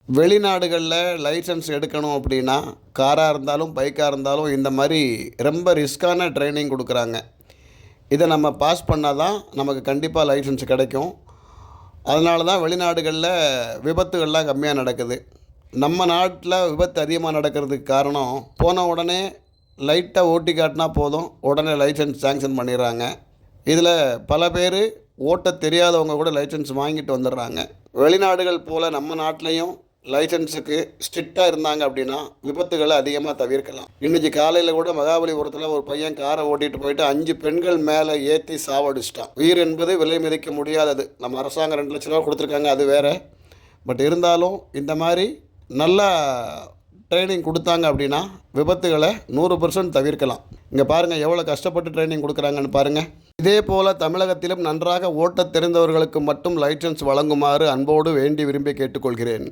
வெளிநாடுகளில் லைசன்ஸ் எடுக்கணும் அப்படின்னா காராக இருந்தாலும் பைக்காக இருந்தாலும் இந்த மாதிரி ரொம்ப ரிஸ்க்கான ட்ரைனிங் கொடுக்குறாங்க. இதை நம்ம பாஸ் பண்ணால் தான் நமக்கு கண்டிப்பாக லைசன்ஸ் கிடைக்கும். அதனால தான் வெளிநாடுகளில் விபத்துகள்லாம் கம்மியாக நடக்குது. நம்ம நாட்டில் விபத்து அதிகமாக நடக்கிறதுக்கு காரணம், போன உடனே லைட்டாக ஓட்டி காட்டினா போதும், உடனே லைசன்ஸ் சேங்ஷன் பண்ணிடுறாங்க. இதில் பல பேர் ஓட்ட தெரியாதவங்க கூட லைசன்ஸ் வாங்கிட்டு வந்துடுறாங்க. வெளிநாடுகள் போல் நம்ம நாட்டிலையும் லைசன்ஸுக்கு ஸ்ட்ரிக்டாக இருந்தாங்க அப்படின்னா விபத்துகளை அதிகமாக தவிர்க்கலாம். இன்றைக்கி காலையில் கூட மகாபலிபுரத்தில் ஒரு பையன் காரை ஓட்டிகிட்டு போயிட்டு 5 பெண்கள் மேலே ஏற்றி சாவடிச்சிட்டான். உயிர் என்பது விலை மதிக்க முடியாதது. நம்ம அரசாங்கம் 2 லட்ச ரூபா கொடுத்துருக்காங்க, அது வேறு. பட் இருந்தாலும் இந்த மாதிரி நல்லா ட்ரைனிங் கொடுத்தாங்க அப்படின்னா விபத்துகளை 100% தவிர்க்கலாம். இங்கே பாருங்கள் எவ்வளோ கஷ்டப்பட்டு ட்ரைனிங் கொடுக்குறாங்கன்னு பாருங்கள். இதே போல் தமிழகத்திலும் நன்றாக ஓட்டத் தெரிந்தவர்களுக்கு மட்டும் லைசன்ஸ் வழங்குமாறு அன்போடு வேண்டி விரும்பி கேட்டுக்கொள்கிறேன்.